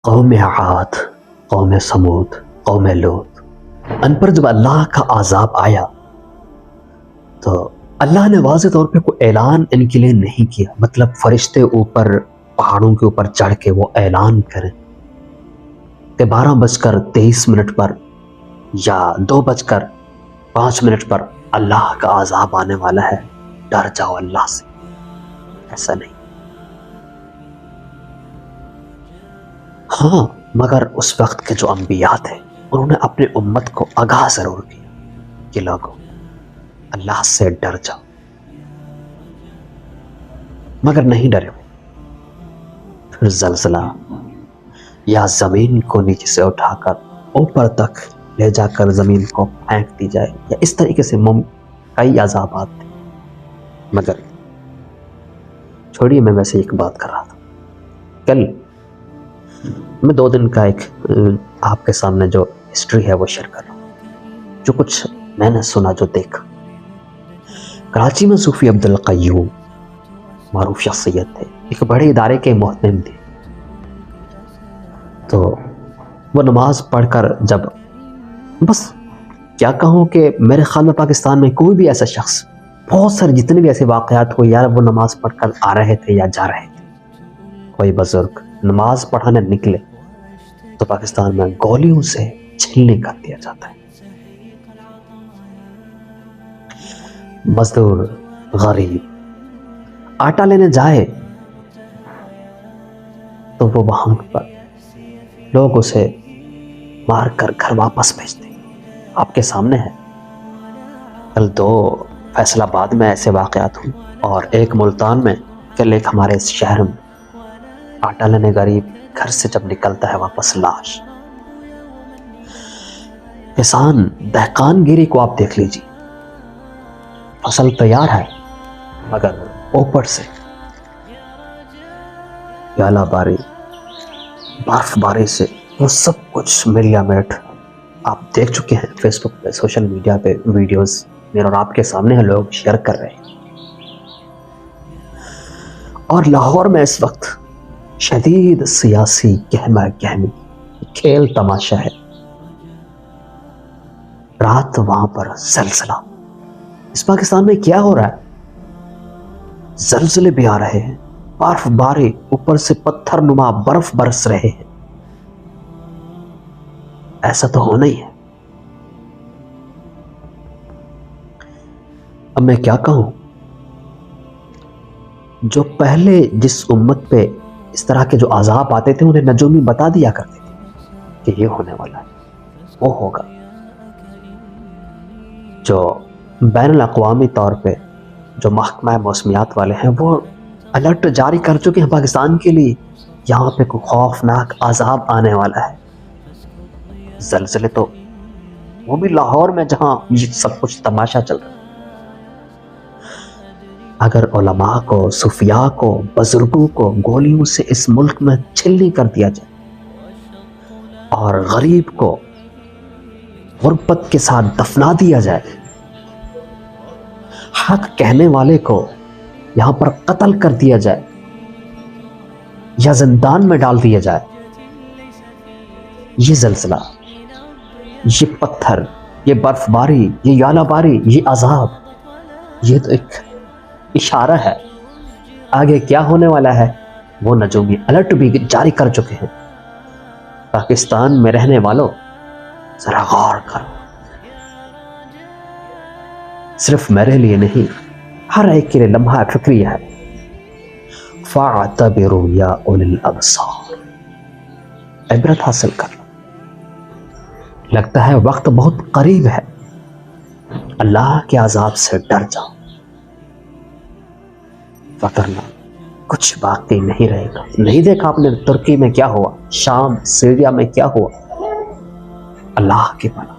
قوم عاد، قوم سمود، قوم لوط، ان پر جب اللہ کا عذاب آیا تو اللہ نے واضح طور پہ کوئی اعلان ان کے لیے نہیں کیا. مطلب فرشتے اوپر پہاڑوں کے اوپر چڑھ کے وہ اعلان کریں کہ 12:23 پر یا 2:05 پر اللہ کا عذاب آنے والا ہے، ڈر جاؤ اللہ سے. ایسا نہیں. ہاں، مگر اس وقت کے جو انبیاء تھے انہوں نے اپنی امت کو آگاہ ضرور کیا کہ لوگوں اللہ سے ڈر جاؤ، مگر نہیں ڈرے. پھر زلزلہ یا زمین کو نیچے سے اٹھا کر اوپر تک لے جا کر زمین کو پھینک دی جائے، یا اس طریقے سے کئی عذابات تھے. مگر چھوڑیے، میں ویسے ایک بات کر رہا تھا. کل میں 2 دن کا ایک آپ کے سامنے جو ہسٹری ہے وہ شیئر کر رہا ہوں، جو کچھ میں نے سنا، جو دیکھا. کراچی میں صوفی عبد القیوم معروف شخصیت تھے، ایک بڑے ادارے کے محتمم تھے. تو وہ نماز پڑھ کر جب، بس کیا کہوں کہ میرے خیال میں پاکستان میں کوئی بھی ایسا شخص، بہت سارے جتنے بھی ایسے واقعات ہوئے یار، وہ نماز پڑھ کر آ رہے تھے یا جا رہے تھے. کوئی بزرگ نماز پڑھانے نکلے تو پاکستان میں گولیوں سے چھلنی کر دیا جاتا ہے. مزدور غریب آٹا لینے جائے تو وہ وہاں پر لوگ اسے مار کر گھر واپس بھیجتے. آپ کے سامنے ہے. کل 2 فیصل آباد میں ایسے واقعات ہوئے، اور ایک ملتان میں. کل ایک ہمارے اس شہر میں آٹا لینے غریب گھر سے جب نکلتا ہے واپس لاش. کسان دہقان گیری کو آپ دیکھ لیجیے. فصل تیار ہے مگر اوپر سے ژالہ باری، برف باری سے وہ سب کچھ ملیا میٹ آپ دیکھ چکے ہیں. فیس بک پہ، سوشل میڈیا پہ ویڈیوز میرے اور آپ کے سامنے ہیں، لوگ شیئر کر رہے ہیں. اور لاہور میں اس وقت شدید سیاسی گہما گہمی کھیل تماشا ہے. رات وہاں پر زلزلہ. اس پاکستان میں کیا ہو رہا ہے؟ زلزلے بھی آ رہے ہیں، برف باری، اوپر سے پتھر نما برف برس رہے ہیں. ایسا تو ہونا ہی ہے. اب میں کیا کہوں، جو پہلے جس امت پہ اس طرح کے جو عذاب آتے تھے انہیں نجومی بتا دیا کرتے تھے کہ یہ ہونے والا ہے، وہ ہوگا. جو بین الاقوامی طور پہ جو محکمہ موسمیات والے ہیں وہ الرٹ جاری کر چکے ہیں پاکستان کے لیے، یہاں پہ کوئی خوفناک عذاب آنے والا ہے. زلزلے تو وہ بھی لاہور میں جہاں یہ سب کچھ تماشا چل رہا ہے. اگر علماء کو، صوفیاء کو، بزرگوں کو گولیوں سے اس ملک میں چھلنی کر دیا جائے، اور غریب کو غربت کے ساتھ دفنا دیا جائے، حق کہنے والے کو یہاں پر قتل کر دیا جائے یا زندان میں ڈال دیا جائے، یہ زلزلہ، یہ پتھر، یہ برف باری، یہ ژالہ باری، یہ عذاب، یہ تو ایک اشارہ ہے. آگے کیا ہونے والا ہے وہ نجومی الرٹ بھی جاری کر چکے ہیں. پاکستان میں رہنے والوں ذرا غور کرو. صرف میرے لیے نہیں، ہر ایک کے لیے لمحہ فکریہ ہے. فاعتبروا یا اولی الابصار، عبرت حاصل کر لو. لگتا ہے وقت بہت قریب ہے. اللہ کے عذاب سے ڈر جاؤ، وگرنہ کچھ باقی نہیں رہے گا. نہیں دیکھا آپ نے ترکی میں کیا ہوا، شام، سیریا میں کیا ہوا؟ اللہ کی پناہ.